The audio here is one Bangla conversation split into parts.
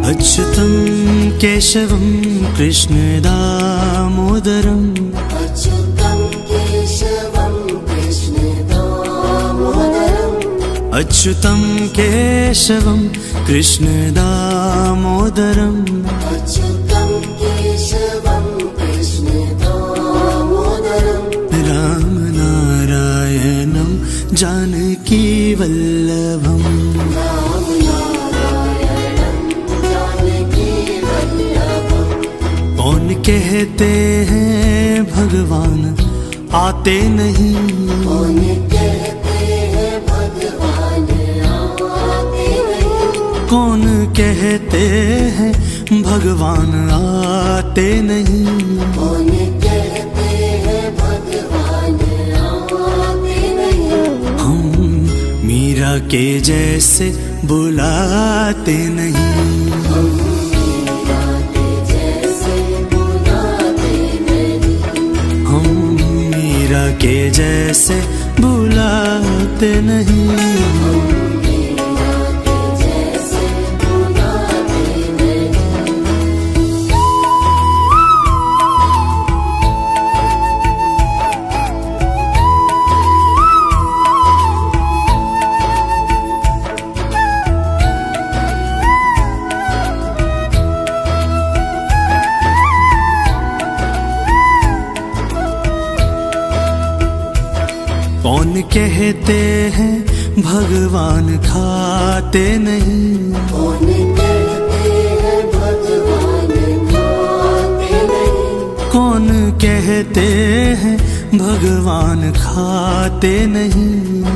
अच्युतं केशवं कृष्णदामोदरम् अच्युतं केशवं कृष्णदामोदरम् अच्युतं केशवं कृष्णदामोदरम् अच्युतं केशवं कृष्णदामोदरम् रामनारायणं जानकीवल्लभम् कौन कहते हैं भगवान आते नहीं, कौन कहते हैं भगवान आते नहीं, कौन कहते हैं भगवान आते नहीं, कौन कहते हैं भगवान आते नहीं। हम मीरा के जैसे बुलाते नहीं, के जैसे बुलाते नहीं। कौन कहते हैं भगवान खाते नहीं, कौन कहते हैं भगवान खाते नहीं, कौन कहते हैं भगवान खाते नहीं,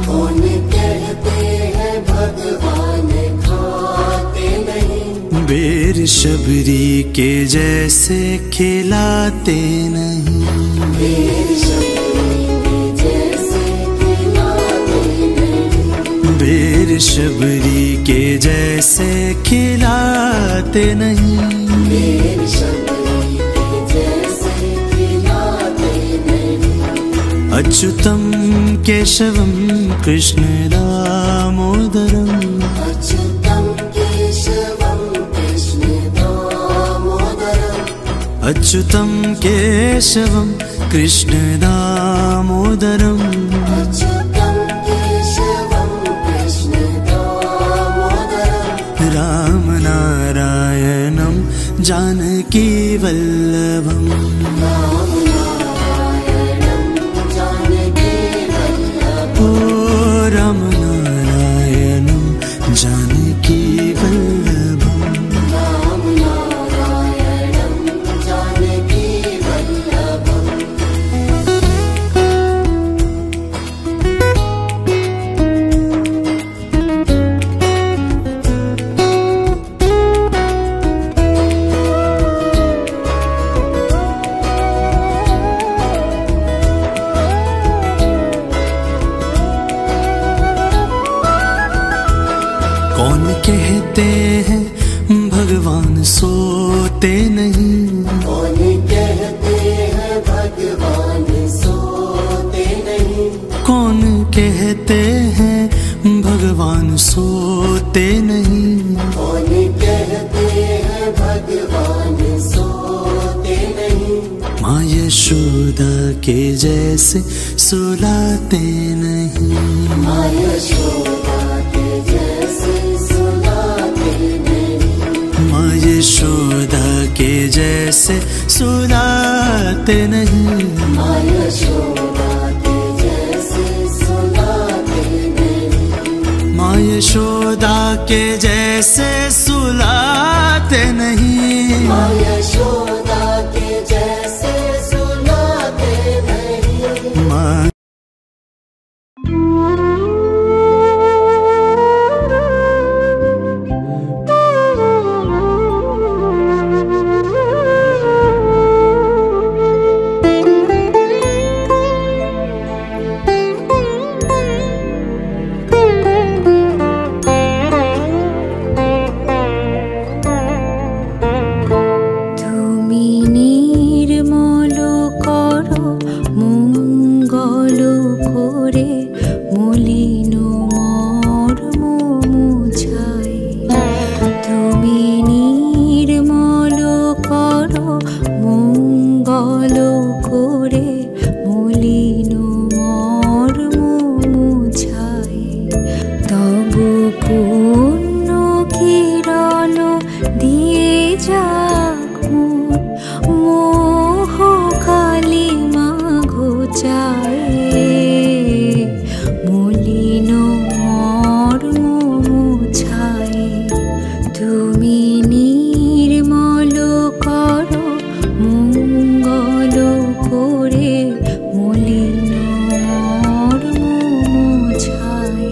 कौन कहते हैं भगवान खाते नहीं। बेर शबरी के जैसे खिलाते नहीं, बेर बेर शबरी के जैसे खिलाते नहीं, बेर शबरी के जैसे खिलाते नहीं। अच्युतं केशवं कृष्णदामोदरम् अच्युतं केशवं कृष्णदामोदरम् अच्युतं केशवं कृष्णदामोदरम् अच्युतं केशवं कृष्णदामोदरम् रामनारायणं जानकीवल्लभम् रामनारायणं जानकीवल्लभम्। ओ रामनारायणं जानकीवल्लभम् रामनारायणं जानकीवल्लभम्। कौन कहते हैं भगवान सोते नहीं, कौन कहते हैं भगवान सोते नहीं, कौन कहते हैं भगवान सोते नहीं, कौन कहते हैं भगवान सोते नहीं। माँ यशोदा के जैसे सुलाते नहीं, माँ यशोदा के जैसे सुलाते नहीं, माँ यशोदा के जैसे सुलाते नहीं, माँ यशोदा के जैसे सुलाते नहीं, माँ यशोदा के जैसे सुलाते नहीं, माँ यशोदा के जैसे सुलाते नहीं। माँ तू মোছায়ে মলিন মর্ম মোছায়ে তুমি নির্মল করো মঙ্গল করে মলিন মর্ম মোছায়ে।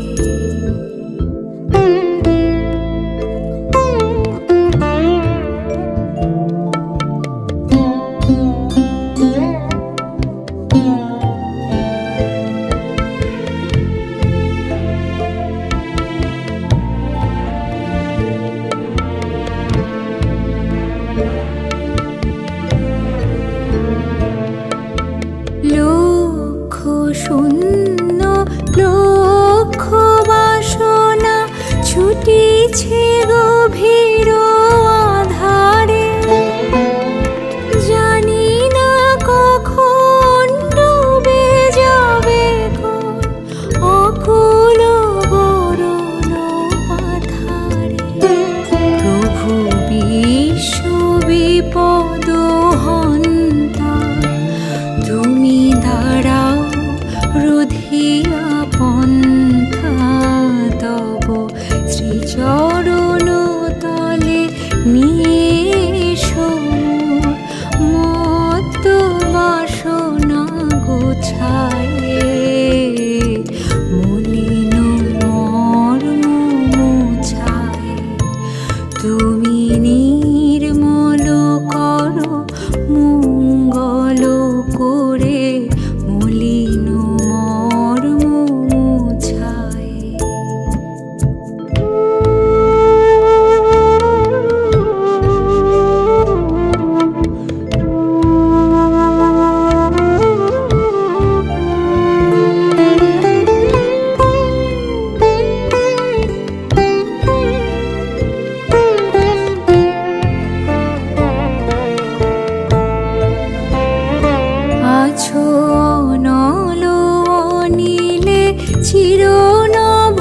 লক্ষ শূন্য লক্ষ বাসনা ছুটিছে গভীর আধারে, জানি না কখন ডুবে যাবে কোন অকুল গরল পাথারে। প্রভু বিশ্ব বিপদ হন্তা তুমি দাঁড়াও রুধিয়া পন্থা, তব শ্রীচরণ তলে নিয়ে এসো মত্ত বাসনা গোছায়ে মলিন মর্ম মোছায়ে তুমি নির্মল করো মঙ্গল করে মলিন মর্ম মোছায়ে। আছো অনল নীলে চিরনভ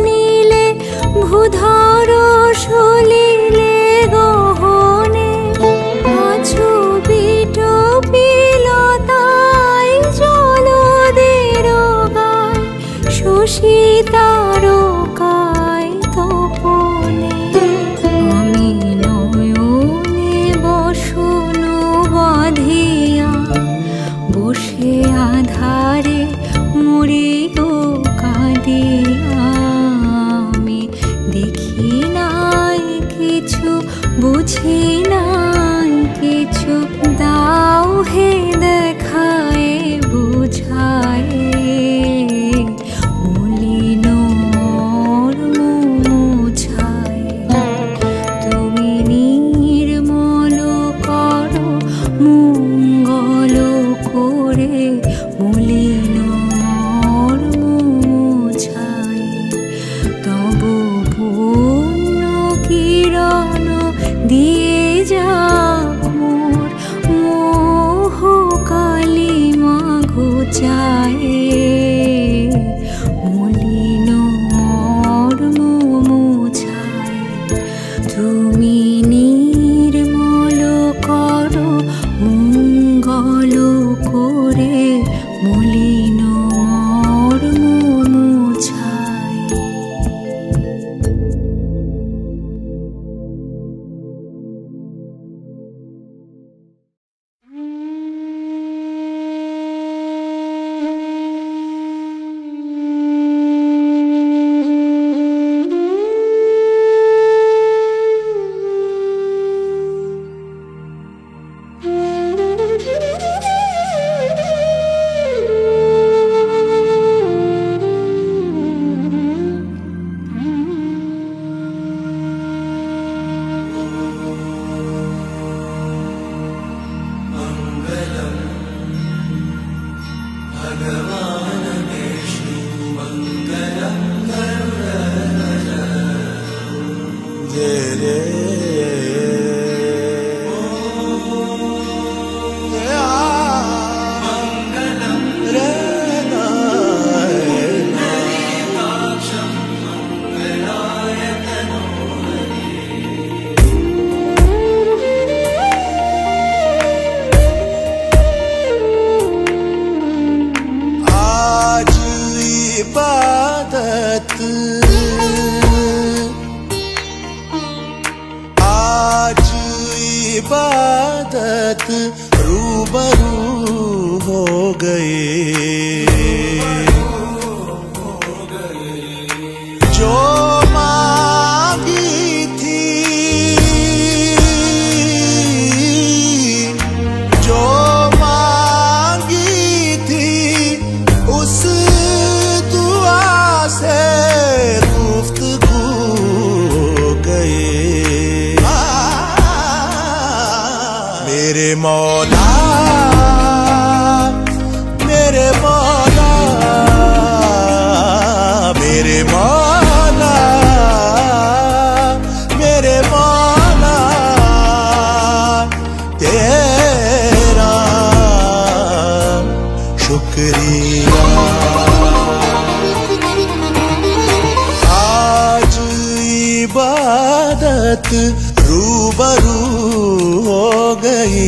নীলে ভূধর সলিলে গহনে, আছো বিটপিলতায় জলদের গায় শশী তারকায় তপনে। আমি নয়নে বসন বাঁধিয়া বসে আধারে মরে গো কাঁদিয়া, আমি দেখি নাই কিছু বুঝি নাই কিছু, দাও হে দেখায় বুঝায়ে মলিন মর্ম মোছায়ে তুমি নির্মল করো মঙ্গল করে মলিন মর্ম इबादत आज इबादत रूबरू हो गए जो मांगी थी जो मांगी थी उस दुआ से गुफ्तगू हो गए मेरे मौला मेरे मौला मेरे मौला मेरे मौला तेरा शुक्रिया आज इबादत रूबरू हो गई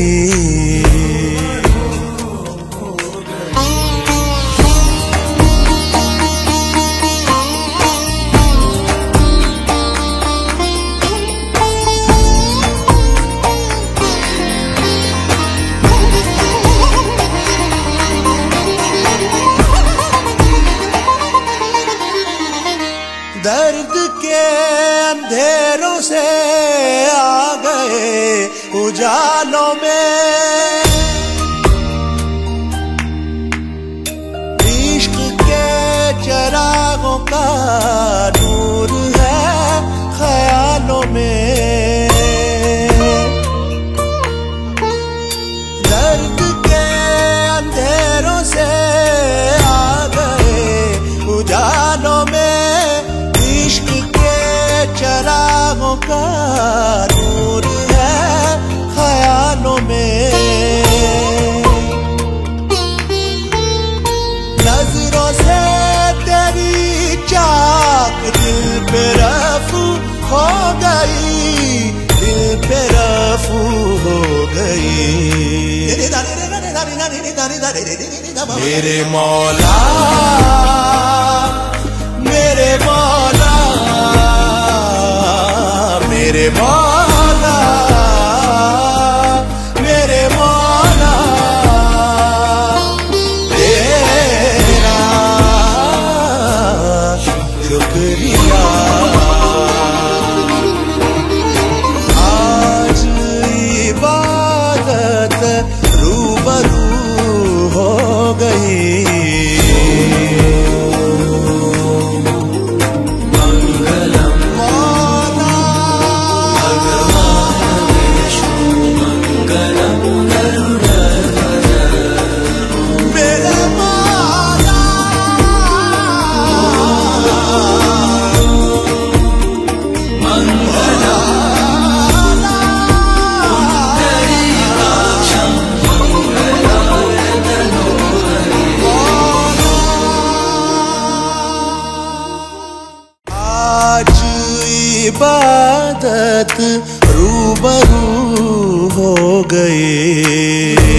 दर्द के अंधेरों से आ गए उजालों में इश्क के चरागों का नूर है ख्यालों में दर्द के अंधेरों से आ गए उजालों में चरागों का नूर है ख्यालों में नजरों से तेरी चाक दिल पे रफू हो गई दिल पे रफू हो गई मेरे मौला मेरे मौला मेरे मौला मेरे मौला तेरा शुक्रिया आज इबादत रूबरू हो गई इबादत रूबरू हो गए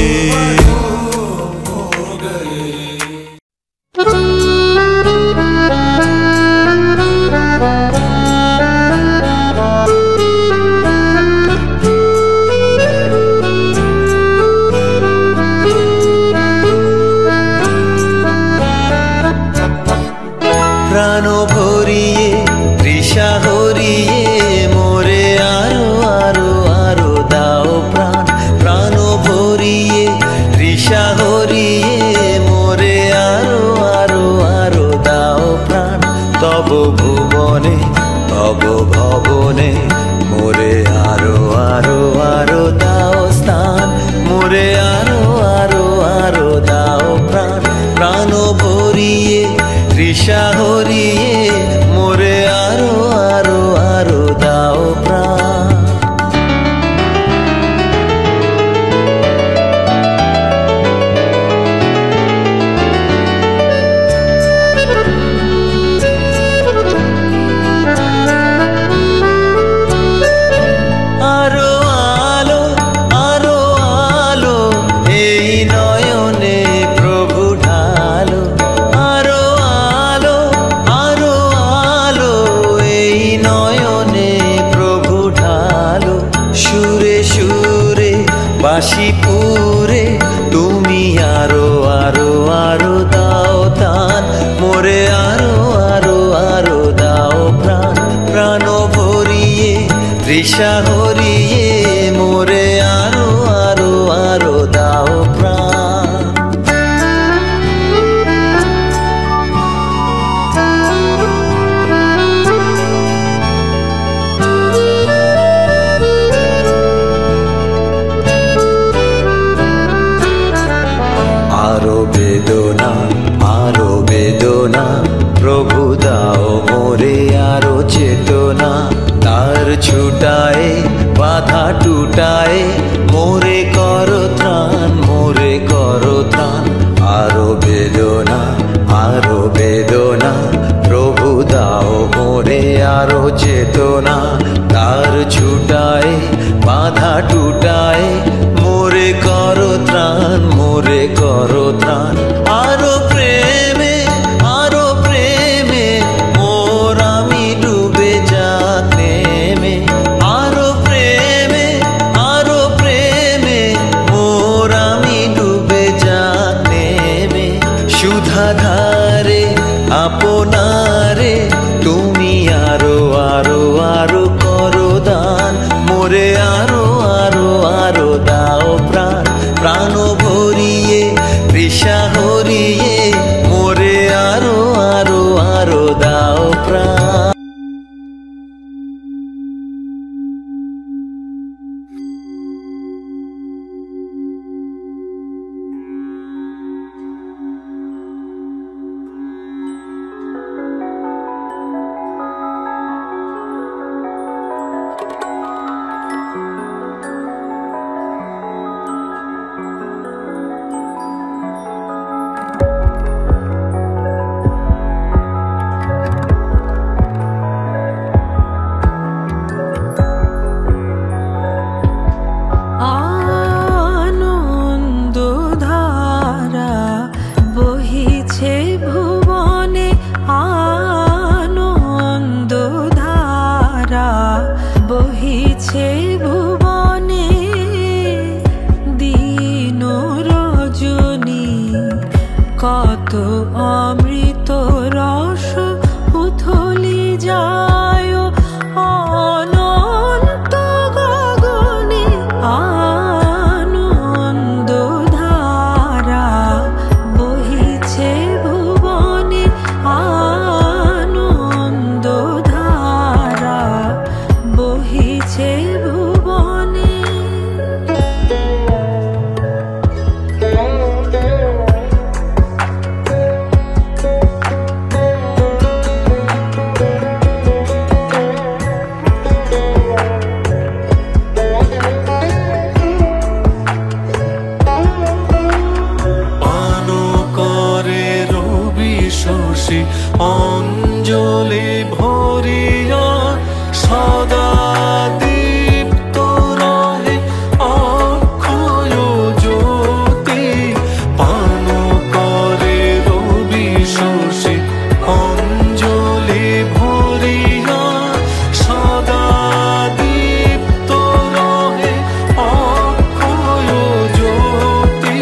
প্রাণ ভরিয়ে তৃষা হরিয়ে মোরে আরো আরো আরো দাও প্রাণ প্রাণ ভরিয়ে তৃষা হরিয়ে মোরে আরো আরো আরো দাও প্রাণ তব ভুবনে তব ভবনে মোরে আরো আরো আরো দাও স্থান মোরে আরো আরো আরো দাও প্রাণ প্রাণ ভরিয়ে তৃষা হরিয়ে মোরে আরো আরো আরো দাও প্রাণ এই নয়নে প্রভু ঢালো আরো আলো আরো বেদনা প্রভু দাও মোরে আরো চেতনা তার ছুটায় বাধা টুটায় মোরে করো ত্রাণ মোরে করো ত্রাণ আরো প্রেমে মোর আমি ডুবে যাক নেমে আরো প্রেমে মোর আমি ডুবে যাক নেমে সুধাধারে আপনারে তুমি আরো আরো আরো করো দান মোরে আরো আরো আরো দাও প্রাণ প্রাণ ভরিয়ে তৃষা হরিয়ে মোরে আরো আরো আরো দাও প্রাণ কত অমৃত রস উথলি যায় অনন্ত গগনে আনন্দ ধারা বহিছে ভুবনে আনন্দ ধারা বহিছে ভুবনে অঞ্জলি ভরিয়া সদা দীপ্ত রহে অক্ষয় জ্যোতি পান করে রবি শশী অঞ্জলি ভরিয়া সদা দীপ্ত রহে অক্ষয় জ্যোতি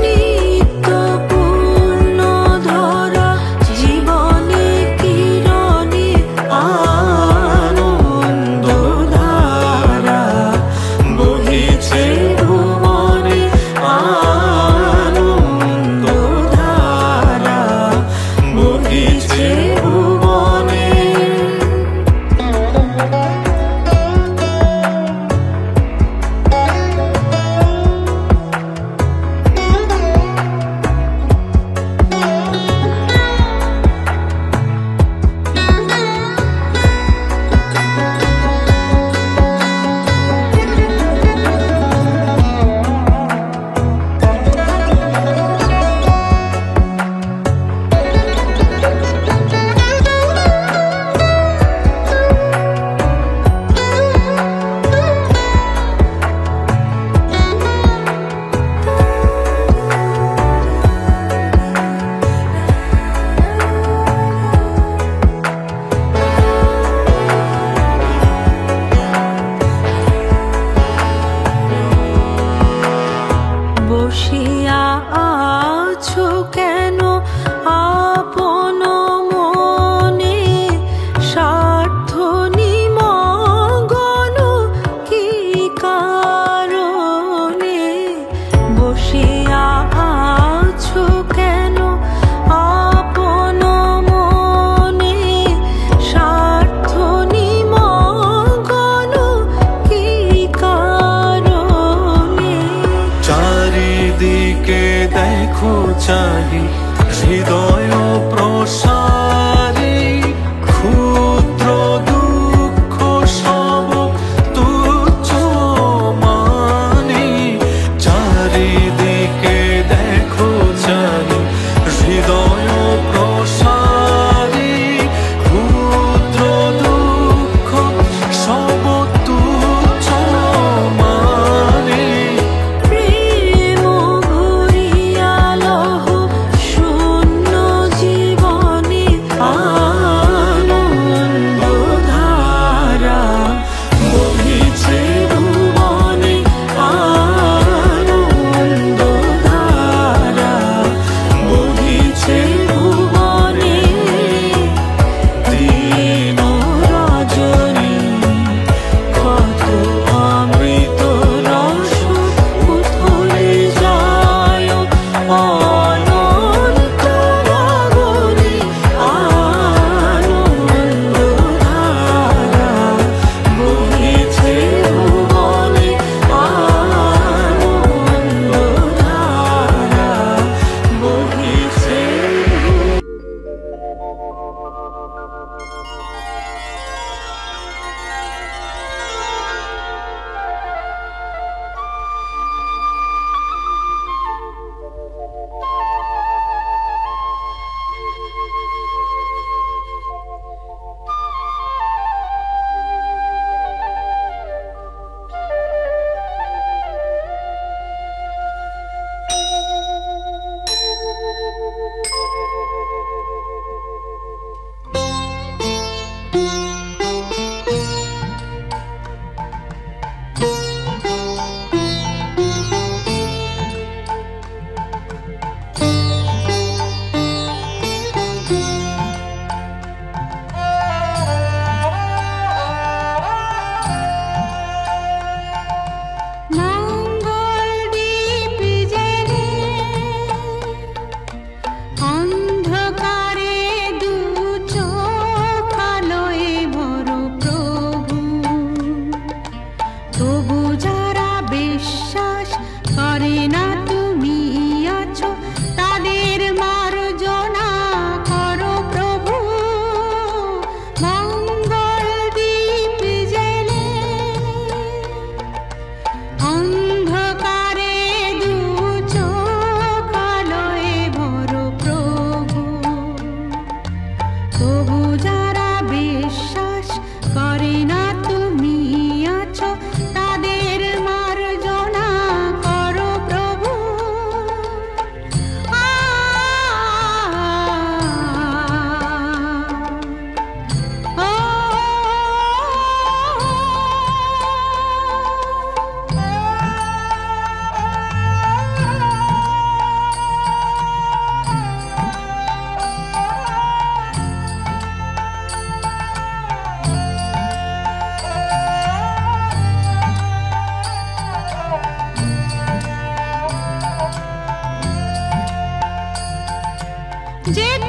নিত্য পূর্ণ ধরা জীবনে কিরণে আনন্দ ধারা বহিছে ভুবনে আনন্দ ধারা বহিছে ভুবনে বসিয়া আছো কেন আপন মনে স্বার্থ নিমগ্ন কি কারণে বসিয়া আছো কেন আপন মনে স্বার্থ নিমগ্ন কি কারণে চারিদিকে দেখো চাহি হৃদয় প্রসারী ক্ষুদ্র দুঃখ সব তুচ্ছ মানি চারিদিকে দেখো চাহি হৃদয়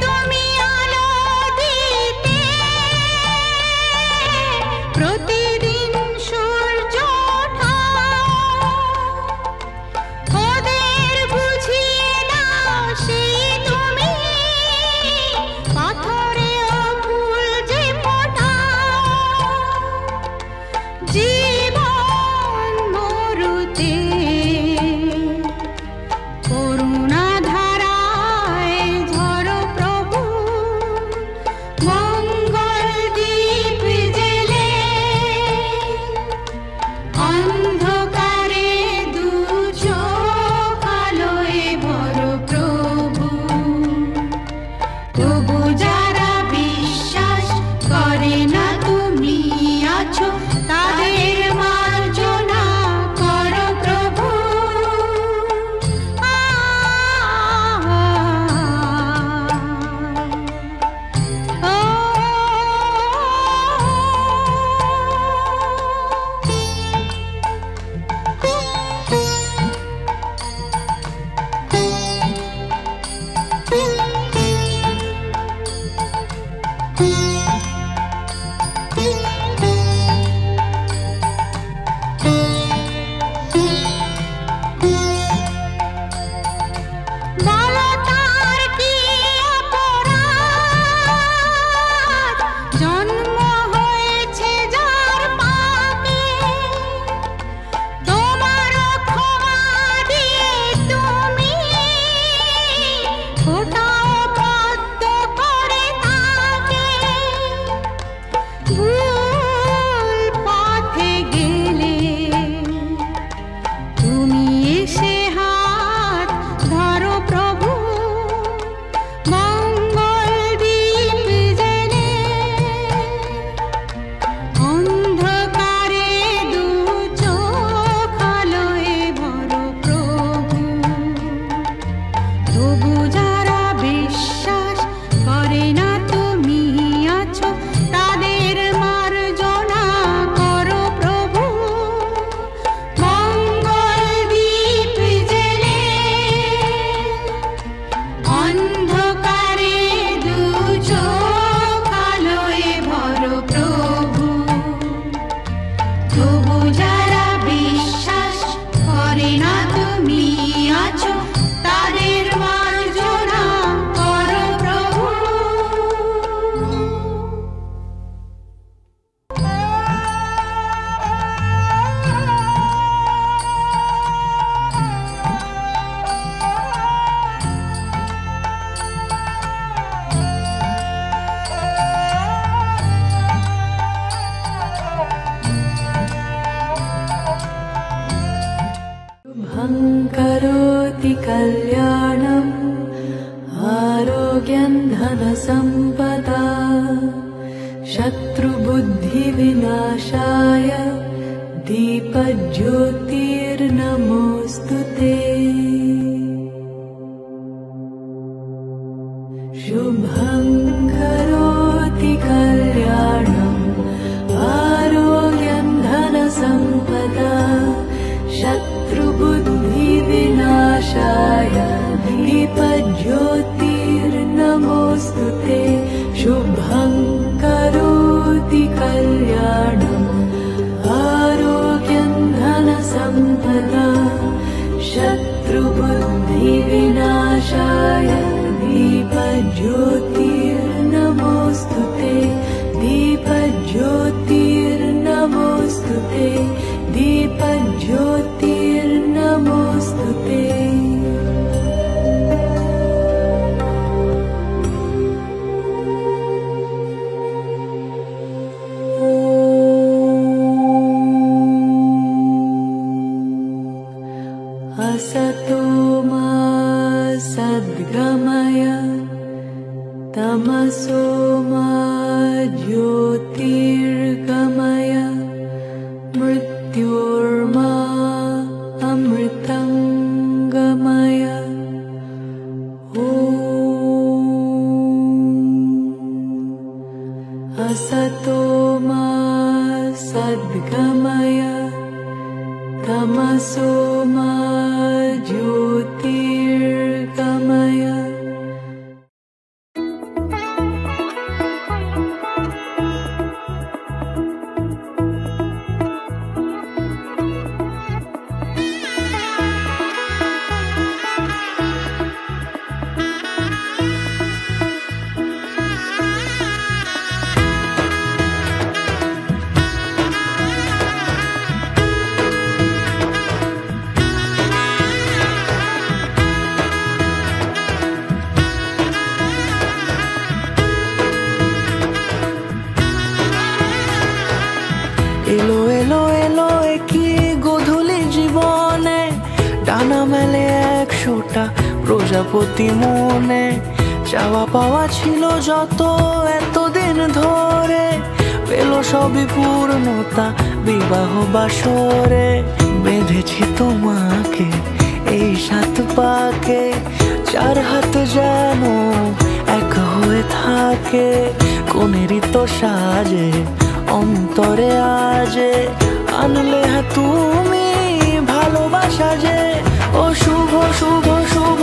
তুমি আলো দিতে প্রতিদিন সূর্য ওঠা ওদের বুঝিয়ে দাও সেই তুমি পাথরেও ফুল যে ফোটাও জীবন মরুতে করুণা ধারায় ঝরো প্রভু মঙ্গল দীপ জেলে অন্ধকারে দু চোখ আলোয় ভরো প্রভু তবু যারা বিশ্বাস করে না তুমি আছো তাদের মার্জনা করো প্রভু বলো তার কি অপরাধ জন্ম হয়েছে যার পাপে তোমার ক্ষমা দিয়ে তুমি ফোটাও পদ্ম করে তাকে ভুল পথে গেলে তুমি এসে হাত ধরো প্রভু মঙ্গল দীপ জেলে অন্ধকারে দু চোখ আলোয় ভরো প্রভু তবু যারা বিশ্বাস করে না তুমি আছো তাদের মার্জনা করো প্রভু মঙ্গল দীপ জেলে অন্ধকারে দু চোখ আলোয় ভরো প্রভু তবু যারা বিশ্বাস করে না তুমি আছো তাদের মার্জনা করো প্রভু करोति कल्याणम् आरोग्यं धनसम्पदा शत्रुबुद्धिविनाशाय दीपज्योतिर्नमोऽस्तु ते शुभं करोति कल्याणम् आरोग्यं धनसम्पदा शत्रुबुद्धिविनाशाय दीपज्योतिर्नमोऽस्तु ते शुभं करोति कल्याणम् आरोग्यं धनसम्पदा शत्रुबुद्धिविनाशाय दीपज्योतिर्नमोऽस्तु ते दीपज्योतिर्नमोऽस्तु ते दीपज्योतिर्नमोऽस्तु ते असतो मा सद्गमय तमसो मा ज्योतिर्गमय मृत्योर्मा अमृतं गमय ॐ असतो मा सद्गमय तमसो मा ज्योतिर्गमय প্রজাপতি মনে চাওয়া পাওয়া ছিল যত এতদিন ধরে, পেল সবই পূর্ণতা বিবাহ বাসরে। বেঁধেছি তোমাকে এই 7 পাকে, 4 হাত যেন এক হয়ে থাকে। কোনেরই তো সাজে অন্তরে আজে, আনলে তুমি ভালোবাসা যে। ও শুভ শুভ শুভ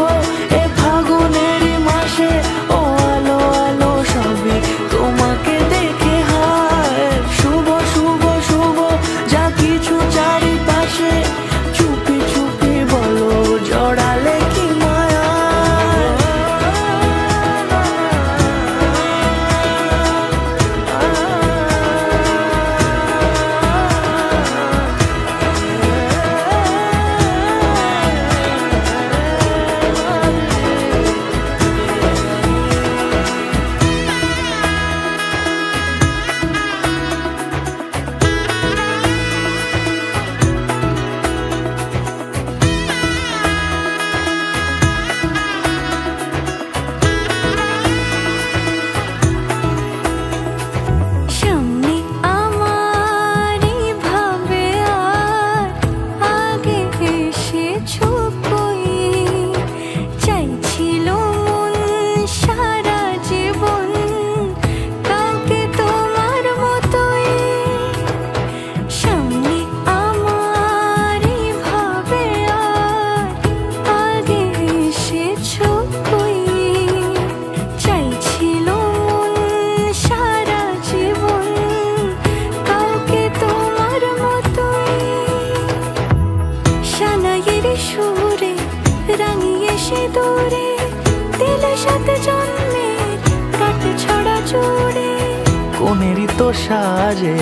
এ ফাগুনেরই মাসে, ও আলো আলো সবই তোমাকে দেখে হায়। শুভ শুভ শুভ যা কিছু চারিপাশে, চুপি চুপি বলো জড়ালে কি মায়া। কোনেরই তো সাজে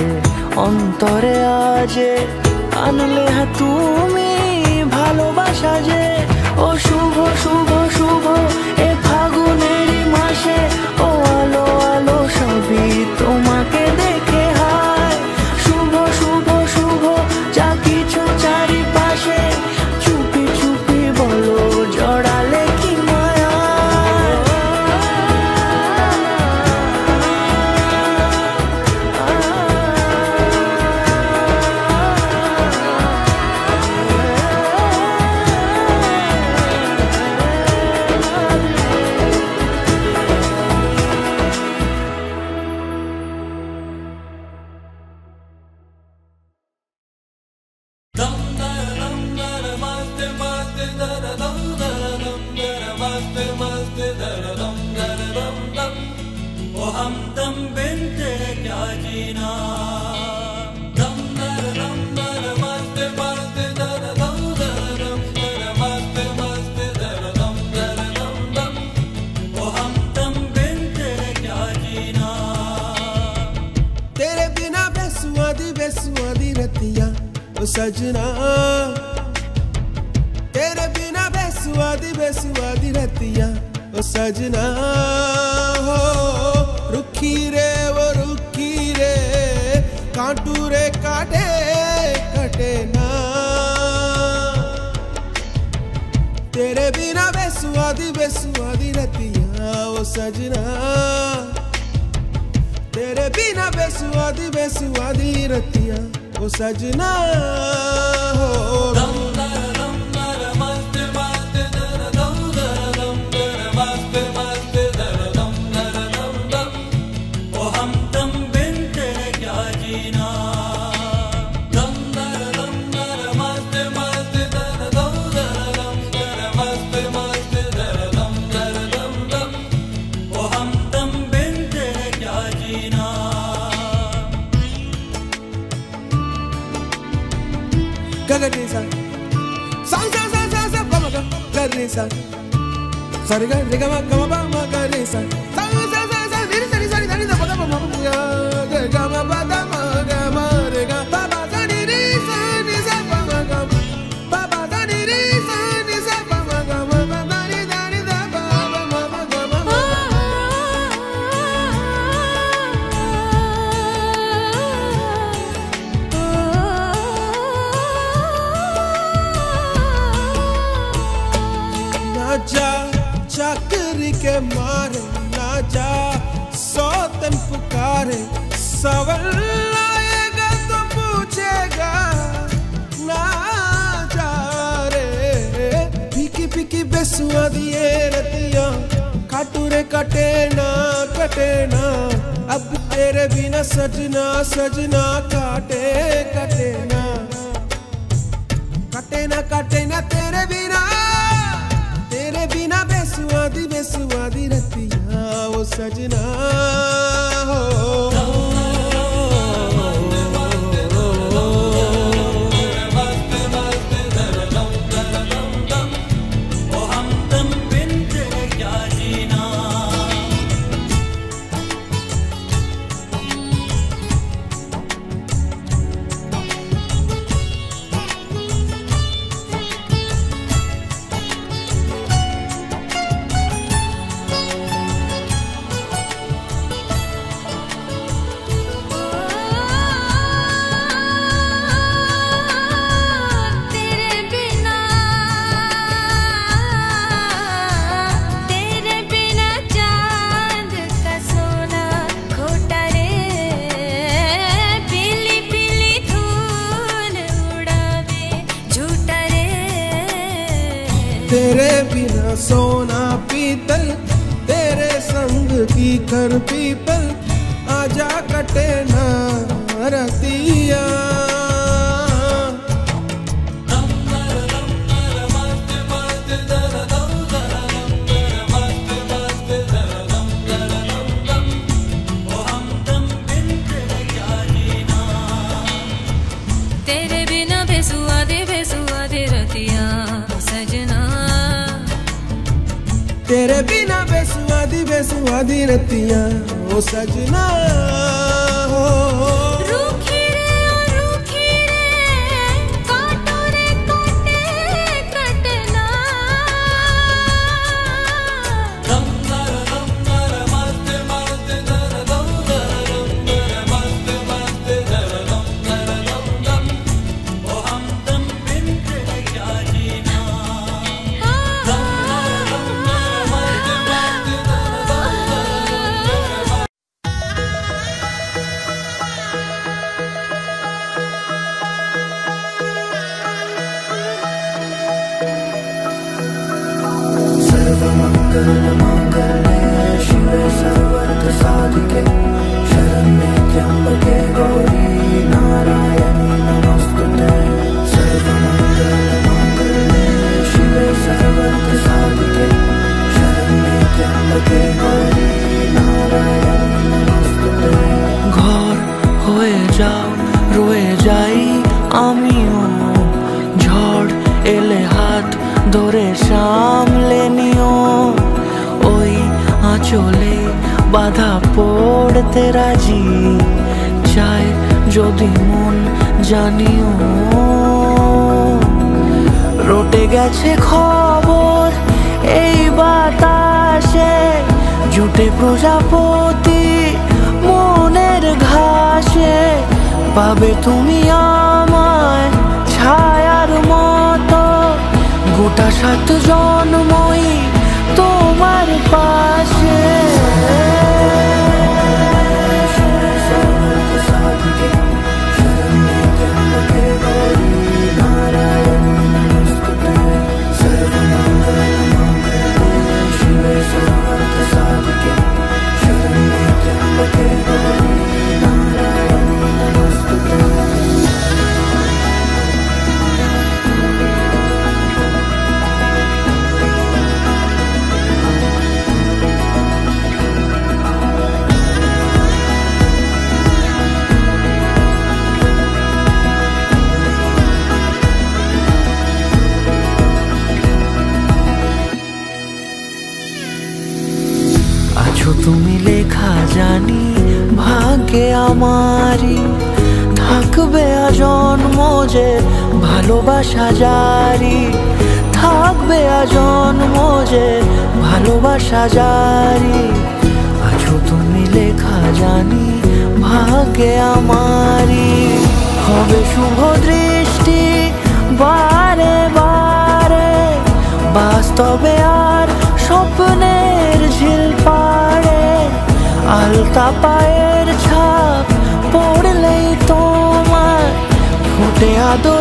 অন্তরে আজে, আনলে তুমি ভালোবাসা যে। ও শুভ শুভ শুভ এ ফাগুনেরই মাসে, ও আলো আলো সবই তোমাকে দেখে হায়। শুভ শুভ শুভ যা কিছু চারিপাশে, চুপি চুপি বলো জড়ালে কি মায়া। सजना तेरे बिना बेसुआदी बेसुआदी रतिया ओ सजना हो। रुखी रे वो रुखी रे कांटू रे काटे कटे ना, तेरे बिना बेसुआदी बेसुआदी रतिया ओ सजना। तेरे बिना बेसुआदी बेसुआदी रतिया ओ सजना हो। Gaganisa, sang sang sang sang sang, bama gaganisa, sari gari gama gama bama gaganisa, sang sang sang sang, diri sari sari diri da bama bama bama gama bama gama rega, baba diri sari sari bama gama, baba diri sari sari bama gama, baba diri da bama bama gama. जा रे सवाल आएगा तो पूछेगा ना जा रे फीकी फीकी बेसुआदी ये रतियां काटू रे कटे ना अब तेरे बिना सजना सजना काटे ना तेरे बिना बेसुआदी बेसुआदी रतियां वो सजना हो तेरे बिना सोना पीतल तेरे संग की कर पीपल आजा कटे ना रतिया तेरे बिना बेसुआदे रतिया सजना तेरे बिना बेसुआदी रतियां ओ सजना हो रूखी रे काटो रे कटना सर्वमङ्गलमाङ्गल्ये शिवे सर्वार्थसाधिके शरण्ये त्र्यम्बके गौरी नारायणी नमोस्तुते सर्वमङ्गलमाङ्गल्ये शिवे सर्वार्थसाधिके शरण्ये त्र्यम्बके गौरी नारायणी नमोस्तुते ঘর হয়ে যাও রয়ে যাই আমিও ঝড় এলে হাত ধরে সামলে নিও ওই আঁচলে বাধা পড়তে রাজি চাই যদি মন জানিও রটে গেছে খবর এই বাতাসে জুটে প্রজাপতি মনের ঘাসে পাবে তুমি আমায় ছায়ার মতো গোটা 7 জন্মই তোমার পাশে তুমি লেখা জানি ভাগ্যে আমারি থাকবে আজন্ম যে ভালোবাসা জারি থাকবে আজন্ম যে ভালোবাসা জারি আছো তুমি লেখা জানি ভাগ্যে আমারি হবে শুভ দৃষ্টি বারে বারে বাস্তবে আর স্বপ্নের ঝিল পাড়ে আলতা পায়ের ছা আদর